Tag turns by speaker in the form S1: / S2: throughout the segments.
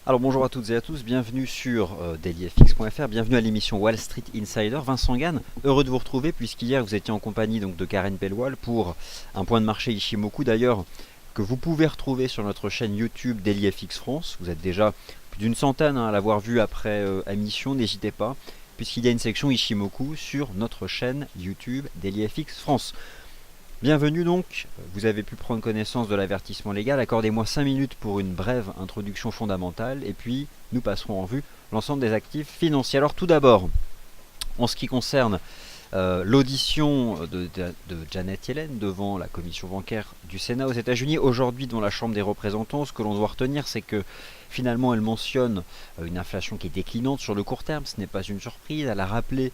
S1: Alors bonjour à toutes et à tous, bienvenue sur dailyfx.fr, bienvenue à l'émission Wall Street Insider. Vincent Gann, heureux de vous retrouver puisqu'hier vous étiez en compagnie donc de Karen Pellewal pour un point de marché Ishimoku d'ailleurs que vous pouvez retrouver sur notre chaîne YouTube DailyFX France. Vous êtes déjà plus d'une centaine à l'avoir vu après émission, n'hésitez pas puisqu'il y a une section Ishimoku sur notre chaîne YouTube DailyFX France. Bienvenue donc, vous avez pu prendre connaissance de l'avertissement légal, accordez-moi 5 minutes pour une brève introduction fondamentale et puis nous passerons en vue l'ensemble des actifs financiers. Alors tout d'abord, en ce qui concerne l'audition de Janet Yellen devant la commission bancaire du Sénat aux États-Unis, aujourd'hui devant la Chambre des représentants, ce que l'on doit retenir c'est que finalement elle mentionne une inflation qui est déclinante sur le court terme, ce n'est pas une surprise, elle a rappelé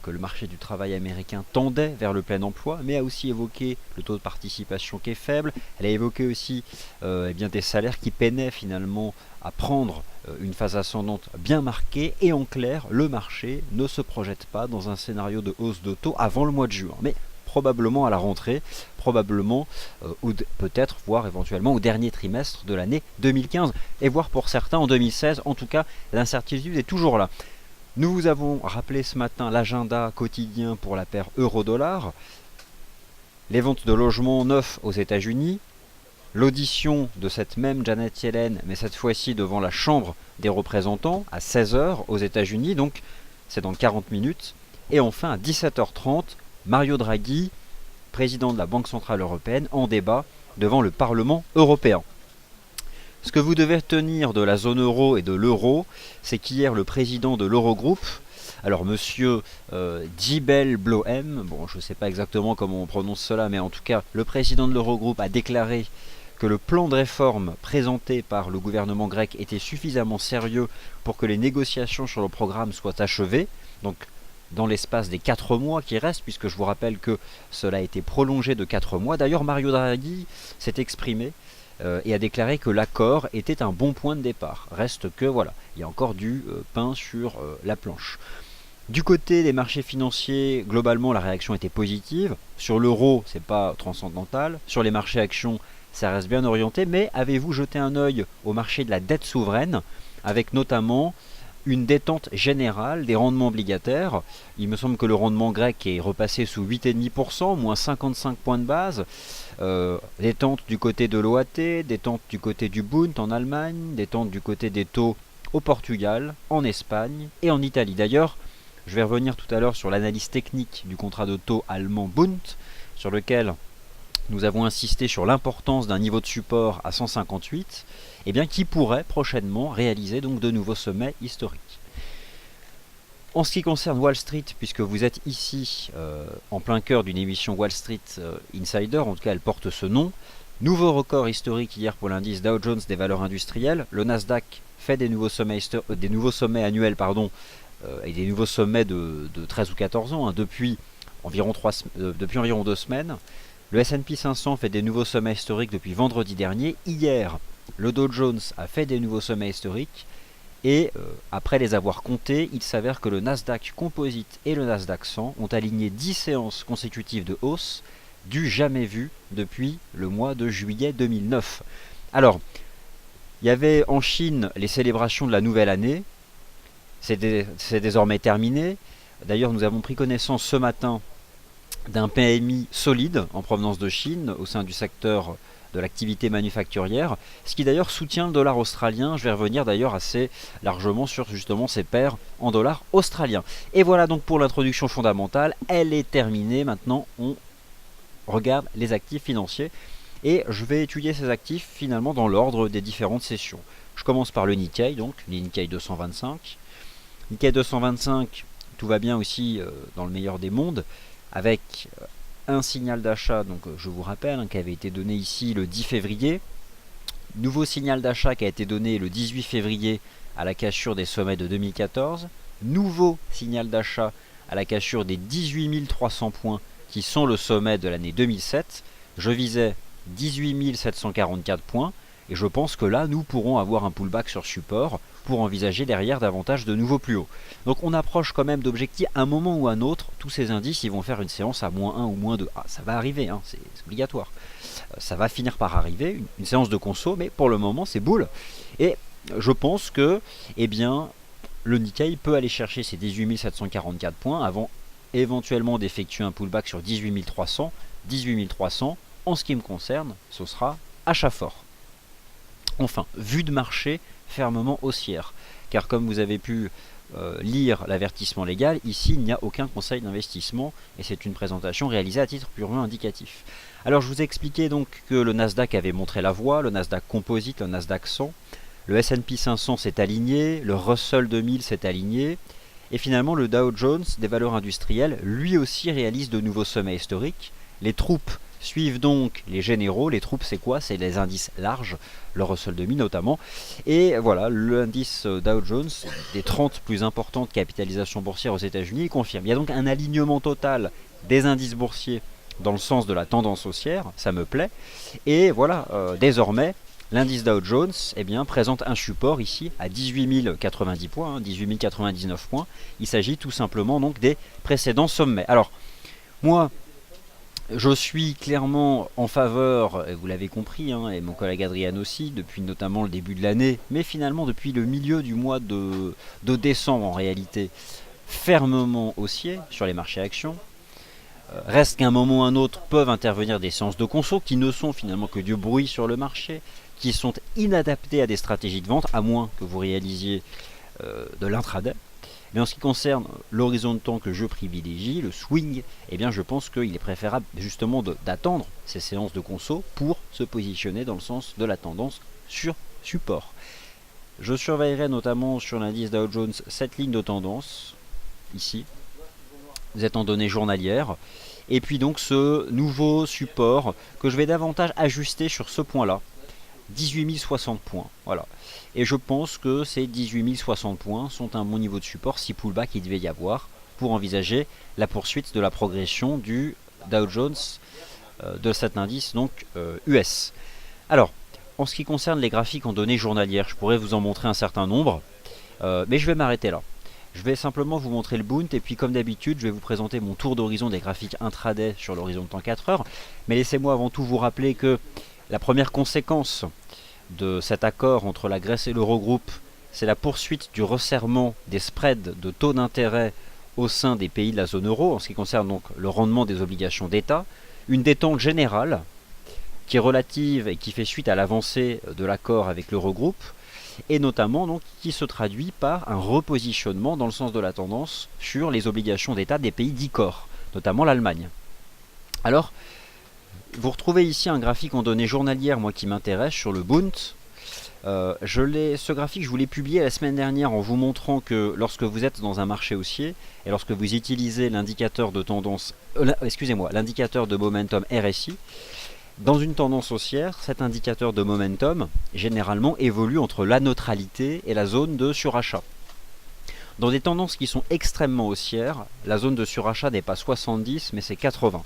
S1: que le marché du travail américain tendait vers le plein emploi, mais a aussi évoqué le taux de participation qui est faible. Elle a évoqué aussi des salaires qui peinaient finalement à prendre une phase ascendante bien marquée, et en clair, le marché ne se projette pas dans un scénario de hausse de taux avant le mois de juin, mais probablement à la rentrée, probablement ou peut-être, voire éventuellement au dernier trimestre de l'année 2015, et voire pour certains en 2016. En tout cas, l'incertitude est toujours là. Nous vous avons rappelé ce matin l'agenda quotidien pour la paire euro-dollar, les ventes de logements neufs aux États-Unis, l'audition de cette même Janet Yellen, mais cette fois-ci devant la Chambre des représentants à 16h aux États-Unis, donc c'est dans 40 minutes, et enfin à 17h30, Mario Draghi, président de la Banque Centrale Européenne, en débat devant le Parlement européen. Ce que vous devez tenir de la zone euro et de l'euro, c'est qu'hier le président de l'Eurogroupe, alors monsieur Djibel Blohem, bon je ne sais pas exactement comment on prononce cela, mais en tout cas le président de l'Eurogroupe a déclaré que le plan de réforme présenté par le gouvernement grec était suffisamment sérieux pour que les négociations sur le programme soient achevées, donc dans l'espace des 4 mois qui restent, puisque je vous rappelle que cela a été prolongé de 4 mois. D'ailleurs Mario Draghi s'est exprimé et a déclaré que l'accord était un bon point de départ. Reste que voilà, il y a encore du pain sur la planche. Du côté des marchés financiers, globalement la réaction était positive. Sur l'euro, c'est pas transcendantal. Sur les marchés actions, ça reste bien orienté. Mais avez-vous jeté un œil au marché de la dette souveraine, avec notamment une détente générale des rendements obligataires? Il me semble que le rendement grec est repassé sous 8,5%, moins 55 points de base. Détente du côté de l'OAT, détente du côté du Bund en Allemagne, détente du côté des taux au Portugal, en Espagne et en Italie. D'ailleurs, je vais revenir tout à l'heure sur l'analyse technique du contrat de taux allemand Bund, sur lequel nous avons insisté sur l'importance d'un niveau de support à 158, qui pourrait prochainement réaliser donc de nouveaux sommets historiques. En ce qui concerne Wall Street, puisque vous êtes ici en plein cœur d'une émission Wall Street Insider, en tout cas elle porte ce nom, nouveau record historique hier pour l'indice Dow Jones des valeurs industrielles, le Nasdaq fait des nouveaux sommets annuels et des nouveaux sommets de 13 ou 14 ans, depuis environ 2 semaines. Le S&P 500 fait des nouveaux sommets historiques depuis vendredi dernier. Hier, le Dow Jones a fait des nouveaux sommets historiques. Et après les avoir comptés, il s'avère que le Nasdaq Composite et le Nasdaq 100 ont aligné 10 séances consécutives de hausse, du jamais vu depuis le mois de juillet 2009. Alors, il y avait en Chine les célébrations de la nouvelle année. C'est désormais terminé. D'ailleurs, nous avons pris connaissance ce matin d'un PMI solide en provenance de Chine au sein du secteur de l'activité manufacturière, ce qui d'ailleurs soutient le dollar australien. Je vais revenir d'ailleurs assez largement sur justement ces paires en dollars australiens. Et voilà donc pour l'introduction fondamentale, elle est terminée. Maintenant on regarde les actifs financiers et je vais étudier ces actifs finalement dans l'ordre des différentes sessions. Je commence par le Nikkei, donc le Nikkei 225. Nikkei 225, tout va bien aussi dans le meilleur des mondes, avec un signal d'achat, donc je vous rappelle, qui avait été donné ici le 10 février. Nouveau signal d'achat qui a été donné le 18 février à la cassure des sommets de 2014. Nouveau signal d'achat à la cassure des 18 300 points qui sont le sommet de l'année 2007. Je visais 18 744 points et je pense que là nous pourrons avoir un pullback sur support pour envisager derrière davantage de nouveaux plus hauts. Donc on approche quand même d'objectifs à un moment ou à un autre. Tous ces indices ils vont faire une séance à moins 1 ou moins 2. Ah, ça va arriver, c'est obligatoire. Ça va finir par arriver, une séance de conso, mais pour le moment c'est boule. Et je pense que eh bien, le Nikkei peut aller chercher ses 18 744 points avant éventuellement d'effectuer un pullback sur 18 300. 18 300, en ce qui me concerne, ce sera achat fort. Enfin, vue de marché fermement haussière, car comme vous avez pu lire l'avertissement légal, ici il n'y a aucun conseil d'investissement et c'est une présentation réalisée à titre purement indicatif. Alors je vous ai expliqué donc que le Nasdaq avait montré la voie, le Nasdaq Composite, le Nasdaq 100, le S&P 500 s'est aligné, le Russell 2000 s'est aligné, et finalement le Dow Jones des valeurs industrielles lui aussi réalise de nouveaux sommets historiques. Les troupes suivent donc les généraux. Les troupes, c'est quoi? C'est les indices larges, le Russell 2000 notamment. Et voilà, l'indice Dow Jones, des 30 plus importantes capitalisations boursières aux États-Unis, il confirme. Il y a donc un alignement total des indices boursiers dans le sens de la tendance haussière, ça me plaît. Et voilà, désormais, l'indice Dow Jones présente un support ici à 18 090 points, 18 099 points. Il s'agit tout simplement donc des précédents sommets. Alors, moi, je suis clairement en faveur, et vous l'avez compris, et mon collègue Adrien aussi, depuis notamment le début de l'année, mais finalement depuis le milieu du mois de décembre en réalité, fermement haussier sur les marchés actions. Reste qu'à un moment ou un autre peuvent intervenir des séances de conso qui ne sont finalement que du bruit sur le marché, qui sont inadaptées à des stratégies de vente, à moins que vous réalisiez de l'intraday. Mais en ce qui concerne l'horizon de temps que je privilégie, le swing, je pense qu'il est préférable justement d'attendre ces séances de conso pour se positionner dans le sens de la tendance sur support. Je surveillerai notamment sur l'indice Dow Jones cette ligne de tendance, ici, étant donné journalière, et puis donc ce nouveau support que je vais davantage ajuster sur ce point-là, 18 060 points, voilà. Et je pense que ces 18 060 points sont un bon niveau de support si pullback il devait y avoir pour envisager la poursuite de la progression du Dow Jones de cet indice donc US. Alors, en ce qui concerne les graphiques en données journalières, je pourrais vous en montrer un certain nombre, mais je vais m'arrêter là. Je vais simplement vous montrer le Bund et puis comme d'habitude je vais vous présenter mon tour d'horizon des graphiques intraday sur l'horizon de temps 4 heures. Mais laissez-moi avant tout vous rappeler que la première conséquence de cet accord entre la Grèce et l'Eurogroupe, c'est la poursuite du resserrement des spreads de taux d'intérêt au sein des pays de la zone euro, en ce qui concerne donc le rendement des obligations d'État, une détente générale qui est relative et qui fait suite à l'avancée de l'accord avec l'Eurogroupe, et notamment donc qui se traduit par un repositionnement dans le sens de la tendance sur les obligations d'État des pays d'ICOR, notamment l'Allemagne. Alors, vous retrouvez ici un graphique en données journalières, moi qui m'intéresse, sur le Bund. Ce graphique, je vous l'ai publié la semaine dernière en vous montrant que lorsque vous êtes dans un marché haussier et lorsque vous utilisez l'indicateur de tendance, l'indicateur de momentum RSI, dans une tendance haussière, cet indicateur de momentum généralement évolue entre la neutralité et la zone de surachat. Dans des tendances qui sont extrêmement haussières, la zone de surachat n'est pas 70 mais c'est 80.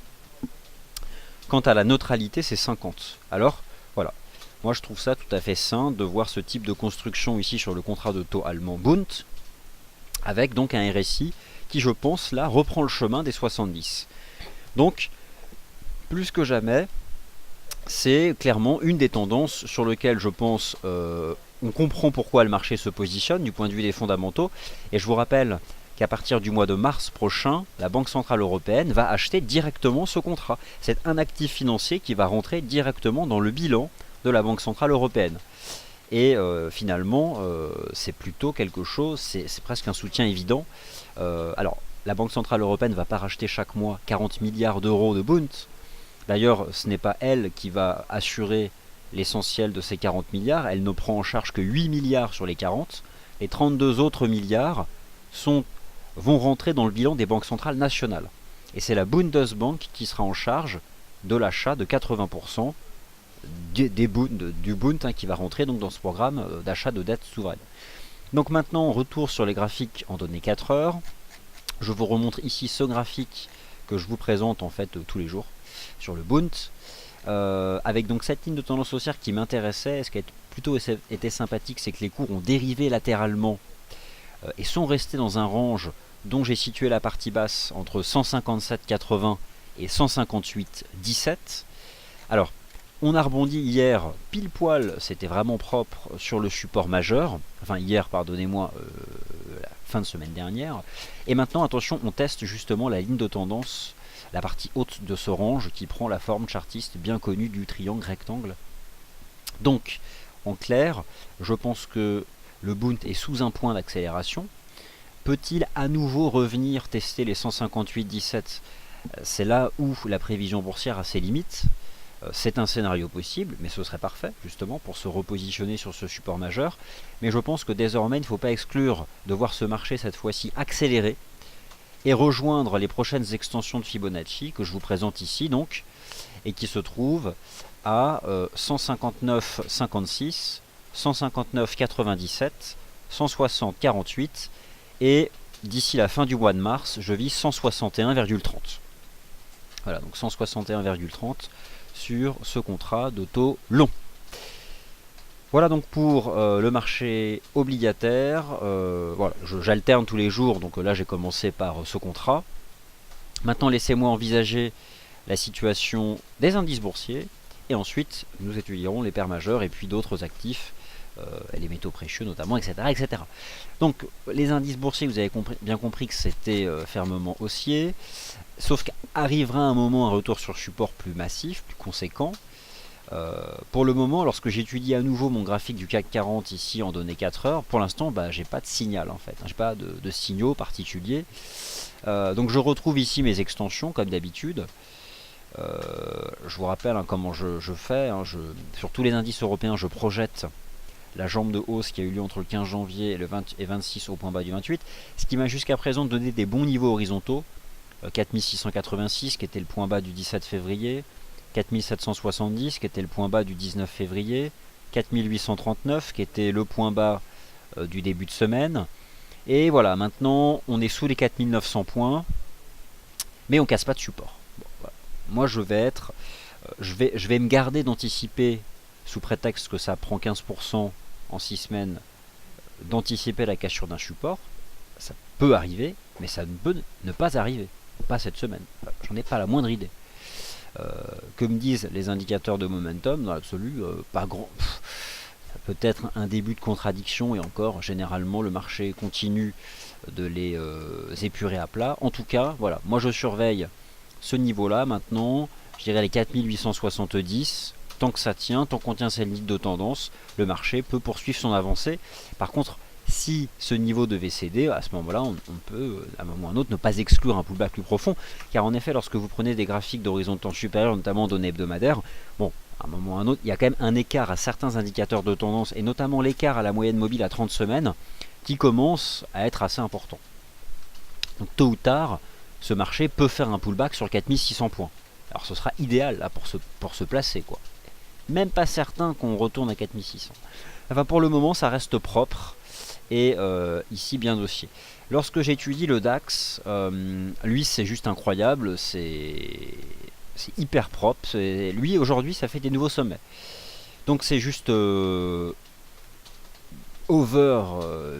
S1: Quant à la neutralité, c'est 50. Alors, voilà. Moi, je trouve ça tout à fait sain de voir ce type de construction ici sur le contrat de taux allemand Bund, avec donc un RSI qui, je pense, là, reprend le chemin des 70. Donc, plus que jamais, c'est clairement une des tendances sur lesquelles, je pense, on comprend pourquoi le marché se positionne du point de vue des fondamentaux. Et je vous rappelle qu'à partir du mois de mars prochain, la Banque Centrale Européenne va acheter directement ce contrat. C'est un actif financier qui va rentrer directement dans le bilan de la Banque Centrale Européenne. Et finalement, c'est plutôt quelque chose, c'est presque un soutien évident. Alors, la Banque Centrale Européenne ne va pas racheter chaque mois 40 milliards d'euros de Bund. D'ailleurs, ce n'est pas elle qui va assurer l'essentiel de ces 40 milliards. Elle ne prend en charge que 8 milliards sur les 40. Les 32 autres milliards vont rentrer dans le bilan des banques centrales nationales. Et c'est la Bundesbank qui sera en charge de l'achat de 80% du Bund qui va rentrer donc dans ce programme d'achat de dette souveraine. Donc maintenant, retour sur les graphiques en données 4 heures. Je vous remontre ici ce graphique que je vous présente en fait tous les jours sur le Bund, avec donc cette ligne de tendance haussière qui m'intéressait. Ce qui a plutôt été sympathique, c'est que les cours ont dérivé latéralement et sont restés dans un range dont j'ai situé la partie basse entre 157,80 et 158,17. Alors, On a rebondi hier, pile poil, c'était vraiment propre sur le support majeur. Enfin hier, pardonnez-moi, la fin de semaine dernière. Et maintenant, attention, on teste justement la ligne de tendance, la partie haute de ce range qui prend la forme chartiste bien connue du triangle rectangle. Donc, en clair, je pense que le Bund est sous un point d'accélération. Peut-il à nouveau revenir tester les 158,17? C'est là où la prévision boursière a ses limites. C'est un scénario possible, mais ce serait parfait justement pour se repositionner sur ce support majeur. Mais je pense que désormais, il ne faut pas exclure de voir ce marché cette fois-ci accélérer et rejoindre les prochaines extensions de Fibonacci que je vous présente ici donc, et qui se trouvent à 159,56, 159,97, 160,48 et d'ici la fin du mois de mars, je vise 161,30. Voilà, donc 161,30 sur ce contrat de taux long. Voilà donc pour le marché obligataire. Voilà, j'alterne tous les jours, donc là j'ai commencé par ce contrat. Maintenant laissez-moi envisager la situation des indices boursiers et ensuite nous étudierons les paires majeures et puis d'autres actifs, les métaux précieux notamment, etc., etc. Donc les indices boursiers, vous avez bien compris que c'était fermement haussier, sauf qu'arrivera un moment un retour sur support plus massif, plus conséquent. Pour le moment, lorsque j'étudie à nouveau mon graphique du CAC 40 ici en données 4 heures, pour l'instant j'ai pas de signal en fait, j'ai pas de signaux particuliers. Donc je retrouve ici mes extensions comme d'habitude. Je vous rappelle comment je fais, sur tous les indices européens je projette la jambe de hausse qui a eu lieu entre le 15 janvier et le 26 au point bas du 28, ce qui m'a jusqu'à présent donné des bons niveaux horizontaux, 4686 qui était le point bas du 17 février, 4770 qui était le point bas du 19 février, 4839 qui était le point bas du début de semaine, et voilà, maintenant on est sous les 4900 points, mais on casse pas de support. Bon, voilà. Moi je vais me garder d'anticiper, sous prétexte que ça prend 15% en 6 semaines, d'anticiper la cassure d'un support. Ça peut arriver, mais ça ne peut ne pas arriver. Pas cette semaine. J'en ai pas la moindre idée. Que me disent les indicateurs de momentum, dans l'absolu, pas grand. Peut-être un début de contradiction, et encore, généralement, le marché continue de les épurer à plat. En tout cas, voilà, moi je surveille ce niveau-là maintenant, je dirais les 4870. Tant que ça tient, tant qu'on tient cette ligne de tendance, le marché peut poursuivre son avancée. Par contre, si ce niveau devait céder, à ce moment-là, on peut, à un moment ou à un autre, ne pas exclure un pullback plus profond. Car en effet, lorsque vous prenez des graphiques d'horizon de temps supérieur, notamment données hebdomadaires, bon, à un moment ou à un autre, il y a quand même un écart à certains indicateurs de tendance, et notamment l'écart à la moyenne mobile à 30 semaines, qui commence à être assez important. Donc tôt ou tard, ce marché peut faire un pullback sur 4600 points. Alors ce sera idéal là, pour se placer, quoi. Même pas certain qu'on retourne à 4600. Enfin, pour le moment, ça reste propre et ici bien dossier. Lorsque j'étudie le DAX, lui c'est juste incroyable, c'est hyper propre. Lui aujourd'hui, ça fait des nouveaux sommets. Donc c'est juste over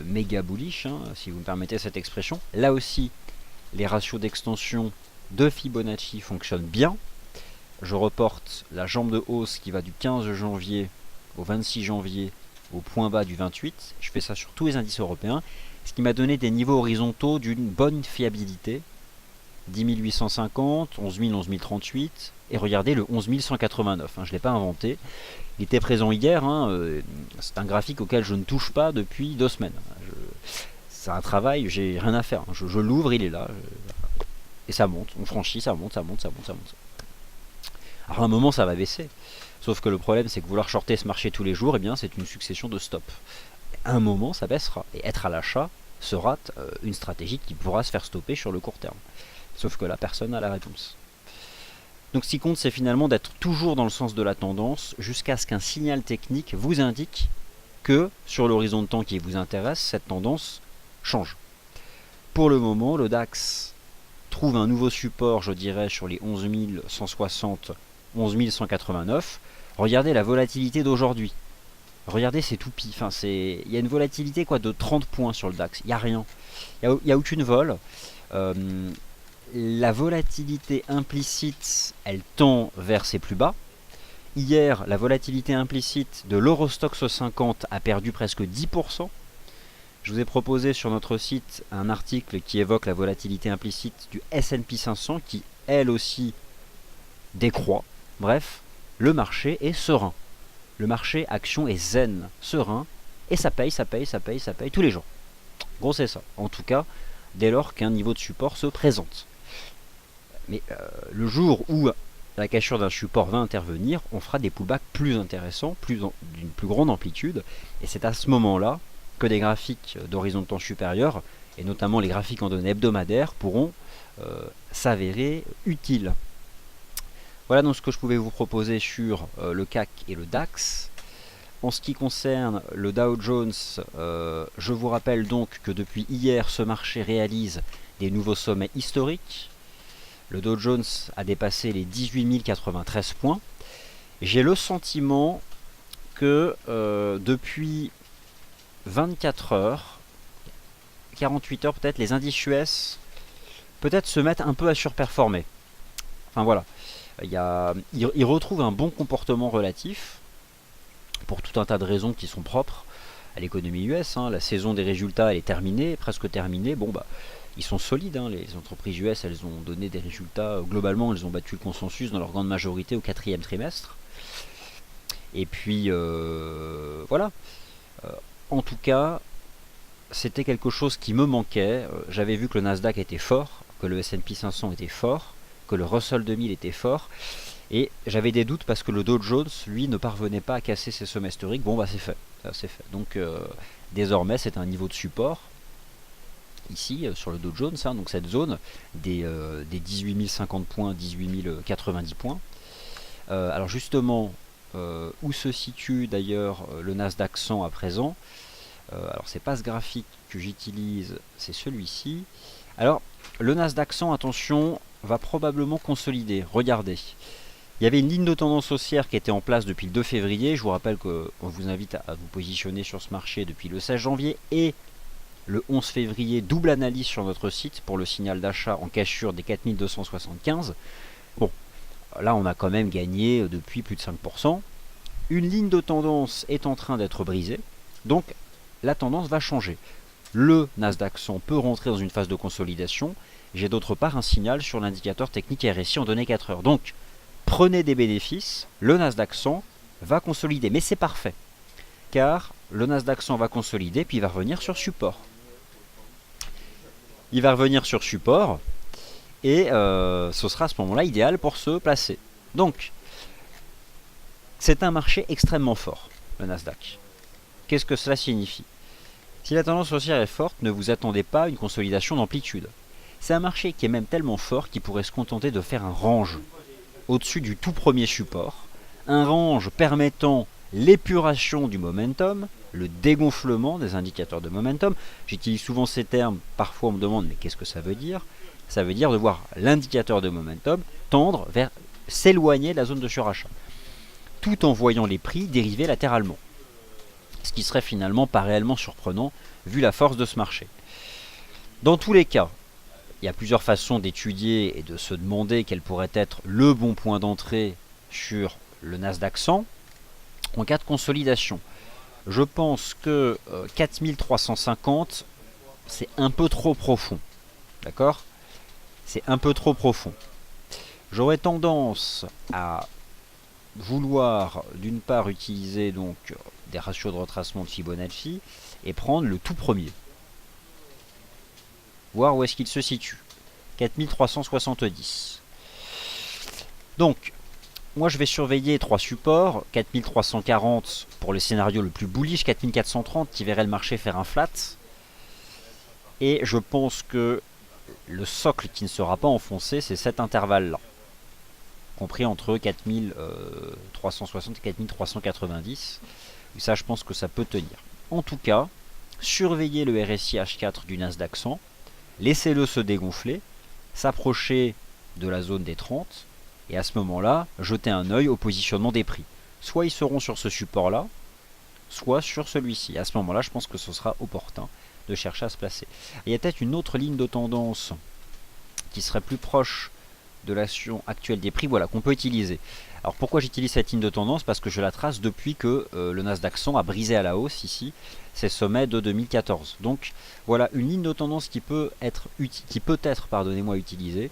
S1: méga bullish, hein, si vous me permettez cette expression. Là aussi, les ratios d'extension de Fibonacci fonctionnent bien. Je reporte la jambe de hausse qui va du 15 janvier au 26 janvier au point bas du 28. Je fais ça sur tous les indices européens, ce qui m'a donné des niveaux horizontaux d'une bonne fiabilité. 10 850, 11 000, 11 038, et regardez le 11 189, je ne l'ai pas inventé. Il était présent hier, c'est un graphique auquel je ne touche pas depuis 2 semaines. C'est un travail, j'ai rien à faire. Je l'ouvre, il est là, et ça monte, on franchit, ça monte, ça monte, ça monte, ça monte. Alors à un moment ça va baisser, sauf que le problème c'est que vouloir shorter ce marché tous les jours, eh bien c'est une succession de stops. À un moment ça baissera, et être à l'achat sera une stratégie qui pourra se faire stopper sur le court terme. Sauf que là personne n'a la réponse. Donc ce qui compte c'est finalement d'être toujours dans le sens de la tendance, jusqu'à ce qu'un signal technique vous indique que sur l'horizon de temps qui vous intéresse, cette tendance change. Pour le moment, le DAX trouve un nouveau support, je dirais, sur les 11 160, 11 189. Regardez la volatilité d'aujourd'hui. Regardez, c'est tout pis. Enfin, il y a une volatilité de 30 points sur le DAX. Il n'y a rien. Il n'y a aucune vol. La volatilité implicite, elle tend vers ses plus bas. Hier, la volatilité implicite de l'Eurostoxx 50 a perdu presque 10%. Je vous ai proposé sur notre site un article qui évoque la volatilité implicite du S&P 500 qui, elle aussi, décroît. Bref, le marché est serein. Le marché action est zen, serein, et ça paye tous les jours. Gros, c'est ça. En tout cas, dès lors qu'un niveau de support se présente. Mais le jour où la cassure d'un support va intervenir, on fera des pullbacks plus intéressants, d'une plus grande amplitude, et c'est à ce moment-là que des graphiques d'horizon de temps supérieur, et notamment les graphiques en données hebdomadaires, pourront s'avérer utiles. Voilà donc ce que je pouvais vous proposer sur le CAC et le DAX. En ce qui concerne le Dow Jones, je vous rappelle donc que depuis hier, ce marché réalise des nouveaux sommets historiques. Le Dow Jones a dépassé les 18 093 points. J'ai le sentiment que depuis 24 heures, 48 heures peut-être, les indices US peut-être se mettent un peu à surperformer. Enfin voilà, ils retrouvent un bon comportement relatif pour tout un tas de raisons qui sont propres à l'économie US. La saison des résultats elle est terminée, presque terminée. Bon bah, ils sont solides, les entreprises US, elles ont donné des résultats, globalement elles ont battu le consensus dans leur grande majorité au 4e trimestre. Et puis voilà, en tout cas, c'était quelque chose qui me manquait. J'avais vu que le Nasdaq était fort, que le S&P 500 était fort, que le Russell 2000 était fort, et j'avais des doutes parce que le Dow Jones, lui, ne parvenait pas à casser ses sommets historiques. Bon bah c'est fait, c'est fait. Donc désormais c'est un niveau de support ici sur le Dow Jones, donc cette zone des 18 050 points, 18 090 points. Alors justement, où se situe d'ailleurs le Nasdaq 100 à présent? Alors c'est pas ce graphique que j'utilise, c'est celui-ci. Alors le Nasdaq 100, attention, va probablement consolider. Regardez, il y avait une ligne de tendance haussière qui était en place depuis le 2 février. Je vous rappelle qu'on vous invite à vous positionner sur ce marché depuis le 16 janvier et le 11 février, double analyse sur notre site pour le signal d'achat en cassure des 4275. Bon, là on a quand même gagné depuis plus de 5%. Une ligne de tendance est en train d'être brisée, donc la tendance va changer. Le Nasdaq 100 peut rentrer dans une phase de consolidation. J'ai d'autre part un signal sur l'indicateur technique RSI en données 4 heures. Donc, prenez des bénéfices, le Nasdaq 100 va consolider, mais c'est parfait, car le Nasdaq 100 va consolider, puis il va revenir sur support. Il va revenir sur support, et ce sera à ce moment-là idéal pour se placer. Donc, c'est un marché extrêmement fort, le Nasdaq. Qu'est-ce que cela signifie? Si la tendance haussière est forte, ne vous attendez pas à une consolidation d'amplitude. C'est un marché qui est même tellement fort qu'il pourrait se contenter de faire un range au-dessus du tout premier support, un range permettant l'épuration du momentum, le dégonflement des indicateurs de momentum. J'utilise souvent ces termes, parfois on me demande mais qu'est-ce que ça veut dire? Ça veut dire de voir l'indicateur de momentum tendre vers s'éloigner de la zone de surachat, tout en voyant les prix dériver latéralement. Ce qui serait finalement pas réellement surprenant vu la force de ce marché. Dans tous les cas, il y a plusieurs façons d'étudier et de se demander quel pourrait être le bon point d'entrée sur le Nasdaq 100 en cas de consolidation. Je pense que 4350, c'est un peu trop profond. D'accord? C'est un peu trop profond. J'aurais tendance à vouloir d'une part utiliser donc des ratios de retracement de Fibonacci et prendre le tout premier. Voir où est-ce qu'il se situe. 4370. Donc, moi je vais surveiller trois supports. 4340 pour le scénario le plus bullish, 4430 qui verrait le marché faire un flat. Et je pense que le socle qui ne sera pas enfoncé, c'est cet intervalle-là, compris entre 4360 et 4390. Et ça, je pense que ça peut tenir. En tout cas, surveillez le RSI H4 du Nasdaq 100, laissez-le se dégonfler, s'approcher de la zone des 30, et à ce moment-là, jetez un œil au positionnement des prix. Soit ils seront sur ce support-là, soit sur celui-ci. À ce moment-là, je pense que ce sera opportun de chercher à se placer. Et il y a peut-être une autre ligne de tendance qui serait plus proche de l'action actuelle des prix, voilà, qu'on peut utiliser. Alors pourquoi j'utilise cette ligne de tendance? Parce que je la trace depuis que le Nasdaq 100 a brisé à la hausse ici ses sommets de 2014. Donc voilà une ligne de tendance qui peut être, pardonnez-moi, utilisée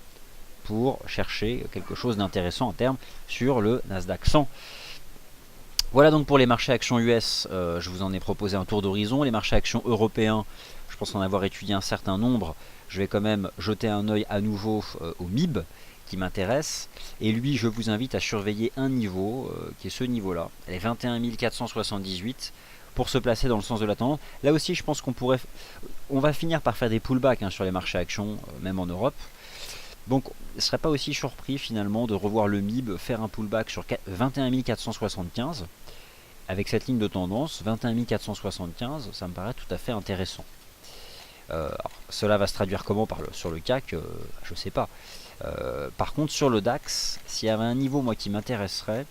S1: pour chercher quelque chose d'intéressant en termes sur le Nasdaq 100. Voilà donc pour les marchés actions US, je vous en ai proposé un tour d'horizon. Les marchés actions européens, je pense en avoir étudié un certain nombre. Je vais quand même jeter un œil à nouveau au MIB qui m'intéresse. Et lui, je vous invite à surveiller un niveau, qui est ce niveau-là, les 21 478, pour se placer dans le sens de la tendance. Là aussi, je pense on va finir par faire des pullbacks sur les marchés actions, même en Europe. Donc, je ne serais pas aussi surpris finalement de revoir le MIB faire un pullback sur 21 475. Avec cette ligne de tendance, 21 475, ça me paraît tout à fait intéressant. Alors, cela va se traduire comment sur le CAC, je ne sais pas. Par contre, sur le DAX, s'il y avait un niveau moi qui m'intéresserait,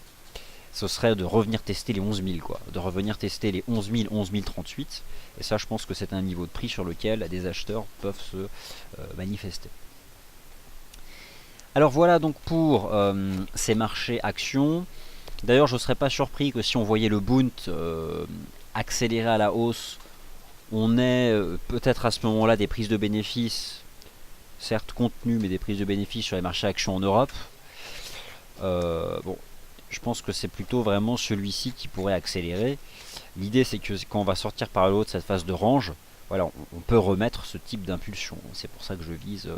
S1: ce serait de revenir tester les 11 000, quoi. De revenir tester les 11 000, 11 038. Et ça, je pense que c'est un niveau de prix sur lequel des acheteurs peuvent se manifester. Alors voilà donc pour ces marchés actions. D'ailleurs, je ne serais pas surpris que si on voyait le Bund accélérer à la hausse, on ait peut-être à ce moment-là des prises de bénéfices, certes contenues, mais des prises de bénéfices sur les marchés actions en Europe. Bon, je pense que c'est plutôt vraiment celui-ci qui pourrait accélérer. L'idée, c'est que quand on va sortir par le haut de cette phase de range, voilà, on peut remettre ce type d'impulsion. C'est pour ça que je vise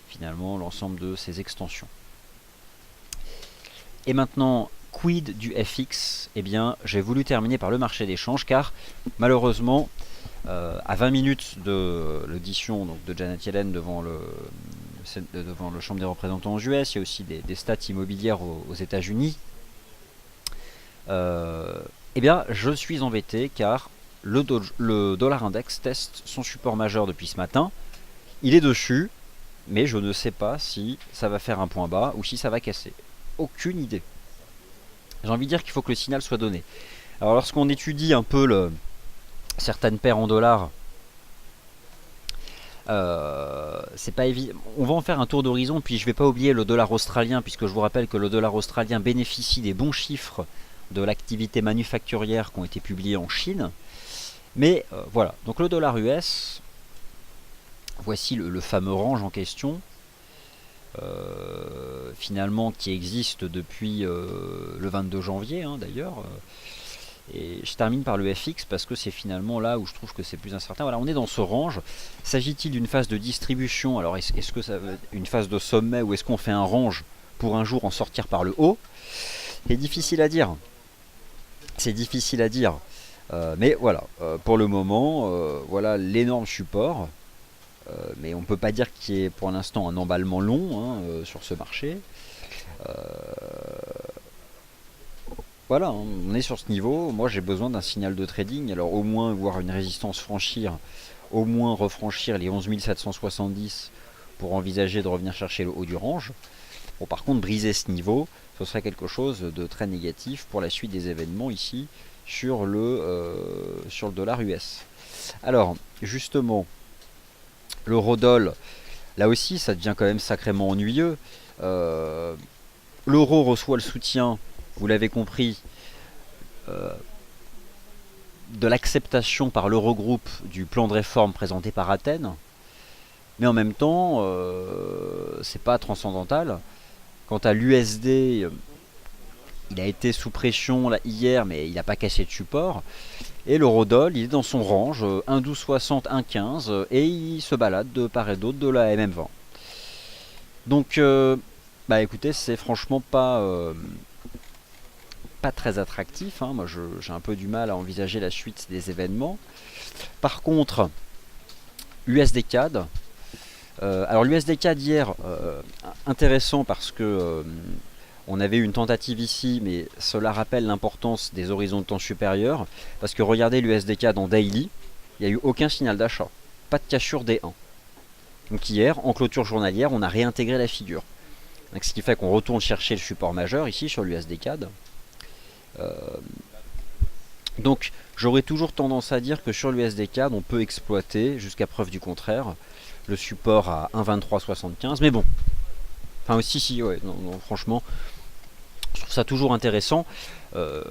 S1: finalement l'ensemble de ces extensions. Et maintenant, quid du FX? Eh bien, j'ai voulu terminer par le marché des changes car malheureusement, à 20 minutes de l'audition de Janet Yellen devant le Chambre des représentants aux US, il y a aussi des stats immobilières aux États-Unis. Eh bien, je suis embêté car le dollar index teste son support majeur depuis ce matin. Il est dessus, mais je ne sais pas si ça va faire un point bas ou si ça va casser. Aucune idée. J'ai envie de dire qu'il faut que le signal soit donné. Alors lorsqu'on étudie un peu certaines paires en dollars, c'est pas évident. On va en faire un tour d'horizon, puis je vais pas oublier le dollar australien, puisque je vous rappelle que le dollar australien bénéficie des bons chiffres de l'activité manufacturière qui ont été publiés en Chine. Mais voilà, donc le dollar US, voici le fameux range en question. Finalement qui existe depuis le 22 janvier d'ailleurs. Et je termine par le FX parce que c'est finalement là où je trouve que c'est plus incertain. Voilà, on est dans ce range. S'agit-il d'une phase de distribution? Alors est-ce que ça va être une phase de sommet ou est-ce qu'on fait un range pour un jour en sortir par le haut? C'est difficile à dire. C'est difficile à dire. Mais voilà, pour le moment, voilà l'énorme support. Mais on ne peut pas dire qu'il y ait pour l'instant un emballement long sur ce marché. Voilà, on est sur ce niveau. Moi j'ai besoin d'un signal de trading. Alors au moins voir une résistance franchir, au moins refranchir les 11 770 pour envisager de revenir chercher le haut du range. Bon, par contre briser ce niveau, ce serait quelque chose de très négatif pour la suite des événements ici sur le dollar US. Alors justement, l'eurodoll, là aussi ça devient quand même sacrément ennuyeux. L'euro reçoit le soutien, vous l'avez compris, de l'acceptation par l'Eurogroupe du plan de réforme présenté par Athènes. Mais en même temps, c'est pas transcendantal. Quant à l'USD, il a été sous pression là, hier, mais il n'a pas cassé de support. Et l'eurodoll, il est dans son range, 1,1260, 1,15, et il se balade de part et d'autre de la MM20. Donc, bah écoutez, c'est franchement pas très attractif. Moi, j'ai un peu du mal à envisager la suite des événements. Par contre, USD CAD. Alors l'USD CAD hier, intéressant parce que on avait eu une tentative ici, mais cela rappelle l'importance des horizons de temps supérieurs. Parce que regardez l'USD CAD en daily, il n'y a eu aucun signal d'achat. Pas de cassure D1. Donc hier, en clôture journalière, on a réintégré la figure. Donc, ce qui fait qu'on retourne chercher le support majeur ici sur l'USD CAD. Donc j'aurais toujours tendance à dire que sur l'USD CAD, on peut exploiter, jusqu'à preuve du contraire, le support à 1,2375. Mais bon, enfin aussi si, ouais, non, franchement... Je trouve ça toujours intéressant. Euh,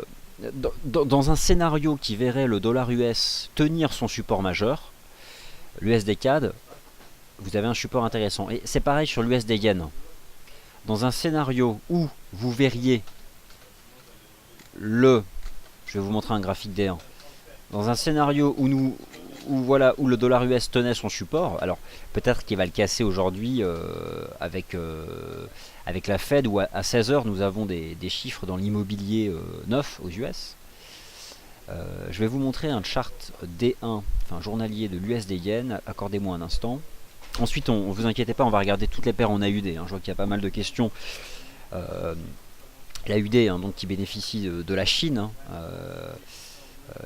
S1: dans un scénario qui verrait le dollar US tenir son support majeur, l'USD CAD, vous avez un support intéressant. Et c'est pareil sur l'USD Yen. Dans un scénario où vous verriez le... Je vais vous montrer un graphique D1. Dans un scénario où le dollar US tenait son support, alors peut-être qu'il va le casser aujourd'hui avec la Fed, où à 16 heures nous avons des chiffres dans l'immobilier neuf aux US. Je vais vous montrer un chart D1, enfin journalier de l'USD Yen. Accordez-moi un instant. Ensuite, vous inquiétez pas, on va regarder toutes les paires en AUD. Je vois qu'il y a pas mal de questions. L'AUD, donc qui bénéficie de la Chine.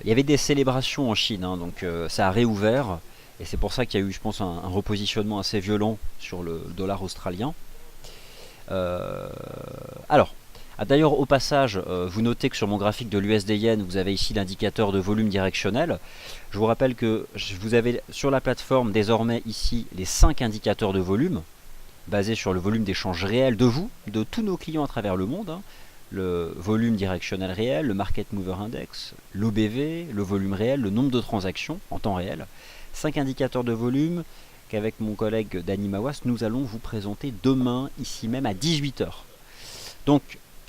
S1: Il y avait des célébrations en Chine, donc ça a réouvert. Et c'est pour ça qu'il y a eu, je pense, un repositionnement assez violent sur le dollar australien. Alors, d'ailleurs, au passage, vous notez que sur mon graphique de l'USD Yen, vous avez ici l'indicateur de volume directionnel. Je vous rappelle que vous avez sur la plateforme désormais ici les 5 indicateurs de volume, basés sur le volume d'échange réel de tous nos clients à travers le monde. Le volume directionnel réel, le Market Mover Index, l'OBV, le volume réel, le nombre de transactions en temps réel. 5 indicateurs de volume qu'avec mon collègue Dany Mawas, nous allons vous présenter demain, ici même à 18 h. Donc,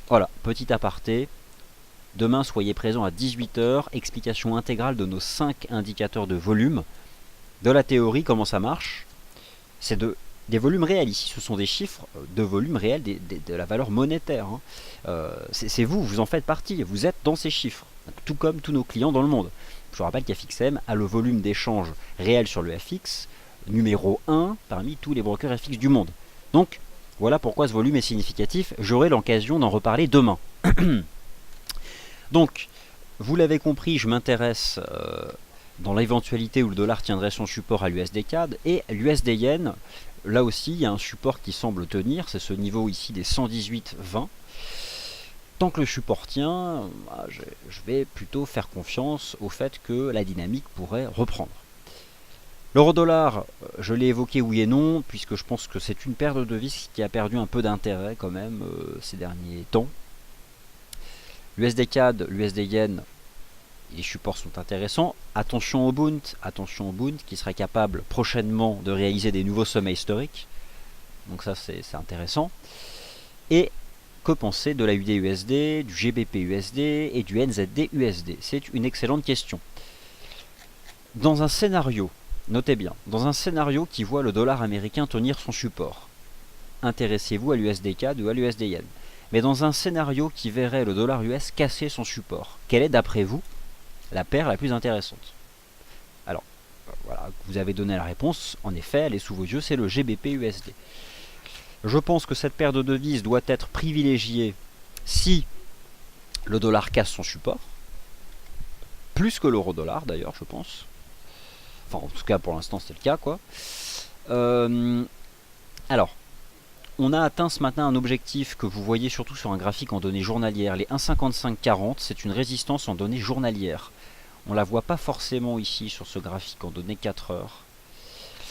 S1: voilà, petit aparté. Demain, soyez présents à 18 h. Explication intégrale de nos 5 indicateurs de volume. De la théorie, comment ça marche. C'est des volumes réels. Ici, ce sont des chiffres de volume réel de la valeur monétaire. C'est vous en faites partie. Vous êtes dans ces chiffres. Tout comme tous nos clients dans le monde. Je vous rappelle qu'FXM a le volume d'échange réel sur le FX numéro 1 parmi tous les brokers FX du monde. Donc, voilà pourquoi ce volume est significatif. J'aurai l'occasion d'en reparler demain. Donc, vous l'avez compris, je m'intéresse dans l'éventualité où le dollar tiendrait son support à l'USD CAD et l'USD Yen. Là aussi, il y a un support qui semble tenir, c'est ce niveau ici des 118,20. Tant que le support tient, je vais plutôt faire confiance au fait que la dynamique pourrait reprendre. L'euro-dollar, je l'ai évoqué oui et non, puisque je pense que c'est une paire de devises qui a perdu un peu d'intérêt quand même ces derniers temps. L'USD CAD, l'USD Yen, les supports sont intéressants. Attention au Bund qui sera capable prochainement de réaliser des nouveaux sommets historiques. Donc ça c'est intéressant. Et que penser de la UD-USD, du GBP-USD et du NZD-USD? C'est une excellente question. Dans un scénario, notez bien, dans un scénario qui voit le dollar américain tenir son support, intéressez-vous à l'USD CAD ou à l'USD Yen. Mais dans un scénario qui verrait le dollar US casser son support, quelle est d'après vous la paire la plus intéressante? Alors, voilà, vous avez donné la réponse, en effet, elle est sous vos yeux, c'est le GBP-USD. Je pense que cette paire de devises doit être privilégiée si le dollar casse son support, plus que l'euro-dollar d'ailleurs, je pense. Enfin, en tout cas, pour l'instant, c'est le cas, quoi. Alors, on a atteint ce matin un objectif que vous voyez surtout sur un graphique en données journalières. Les 1,5540, c'est une résistance en données journalières. On ne la voit pas forcément ici sur ce graphique en données 4 heures.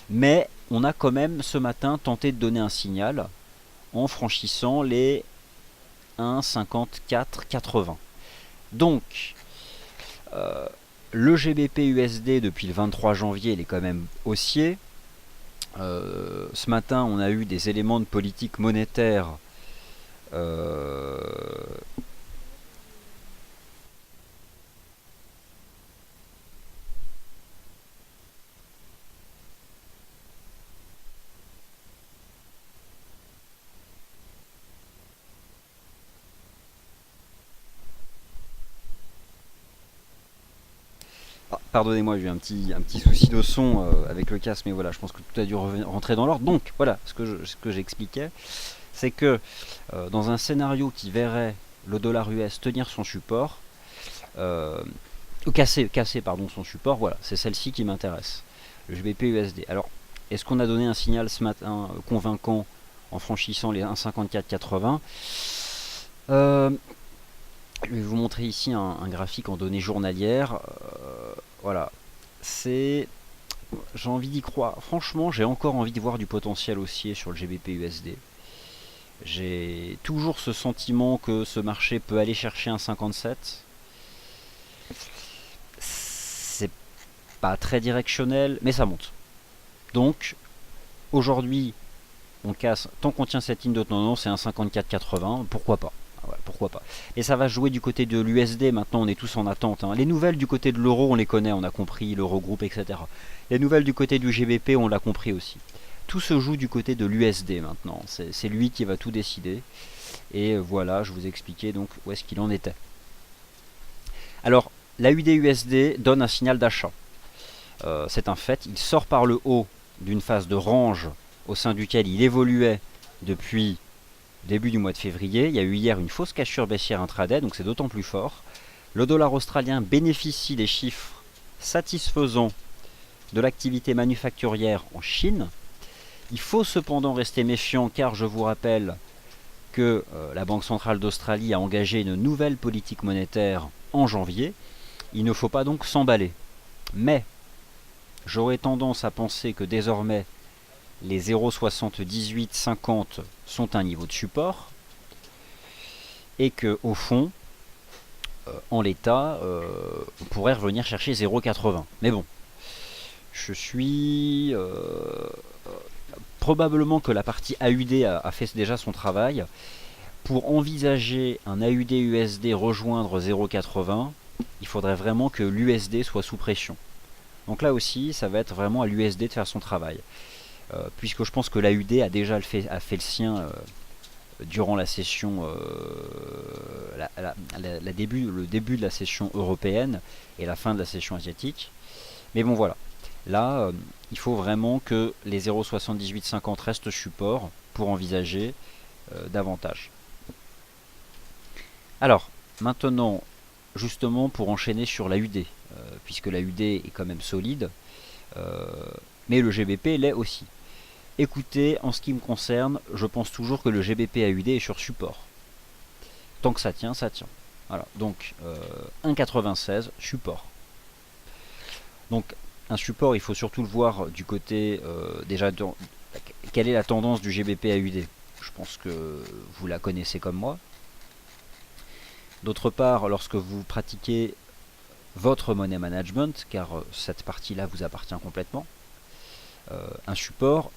S1: Mais on a quand même ce matin tenté de donner un signal en franchissant les 1,5480. Donc, le GBP USD depuis le 23 janvier, il est quand même haussier. Ce matin, on a eu des éléments de politique monétaire pardonnez-moi, j'ai eu un petit souci de son avec le casque, mais voilà, je pense que tout a dû rentrer dans l'ordre. Donc, voilà, ce que j'expliquais, c'est que dans un scénario qui verrait le dollar US tenir son support, casser son support, voilà, c'est celle-ci qui m'intéresse, le GBP USD. Alors, est-ce qu'on a donné un signal ce matin convaincant en franchissant les 1,5480 ? Je vais vous montrer ici un graphique en données journalières. Voilà, j'ai envie d'y croire. Franchement, j'ai encore envie de voir du potentiel haussier sur le GBP USD. J'ai toujours ce sentiment que ce marché peut aller chercher un 57. C'est pas très directionnel, mais ça monte. Donc, aujourd'hui, on casse, tant qu'on tient cette ligne de tendance, c'est un 54,80, pourquoi pas. Ouais, pourquoi pas. Et ça va jouer du côté de l'USD, maintenant on est tous en attente. Les nouvelles du côté de l'euro, on les connaît, on a compris, l'Eurogroupe, etc. Les nouvelles du côté du GBP, on l'a compris aussi. Tout se joue du côté de l'USD maintenant, c'est lui qui va tout décider. Et voilà, je vous ai expliqué donc où est-ce qu'il en était. Alors, la UD-USD donne un signal d'achat. C'est un fait, il sort par le haut d'une phase de range au sein duquel il évoluait depuis début du mois de février. Il y a eu hier une fausse cassure baissière intraday, donc c'est d'autant plus fort. Le dollar australien bénéficie des chiffres satisfaisants de l'activité manufacturière en Chine. Il faut cependant rester méfiant car je vous rappelle que la Banque centrale d'Australie a engagé une nouvelle politique monétaire en janvier. Il ne faut pas donc s'emballer. Mais j'aurais tendance à penser que désormais les 0,7850 sont un niveau de support et que au fond, en l'état, on pourrait revenir chercher 0,80. Mais bon, je suis probablement que la partie AUD a fait déjà son travail. Pour envisager un AUD-USD rejoindre 0,80, il faudrait vraiment que l'USD soit sous pression. Donc là aussi, ça va être vraiment à l'USD de faire son travail. Puisque je pense que l'AUD a déjà fait le sien durant la session, le début de la session européenne et la fin de la session asiatique. Mais bon voilà, là il faut vraiment que les 0,7850 restent support pour envisager davantage. Alors, maintenant, justement pour enchaîner sur l'AUD, puisque l'AUD est quand même solide, mais le GBP l'est aussi. Écoutez, en ce qui me concerne, je pense toujours que le GBP AUD est sur support. Tant que ça tient, ça tient. Voilà, donc 1,96, support. Donc un support, il faut surtout le voir du côté, déjà, quelle est la tendance du GBP AUD. Je pense que vous la connaissez comme moi. D'autre part, lorsque vous pratiquez votre money management, car cette partie-là vous appartient complètement, un support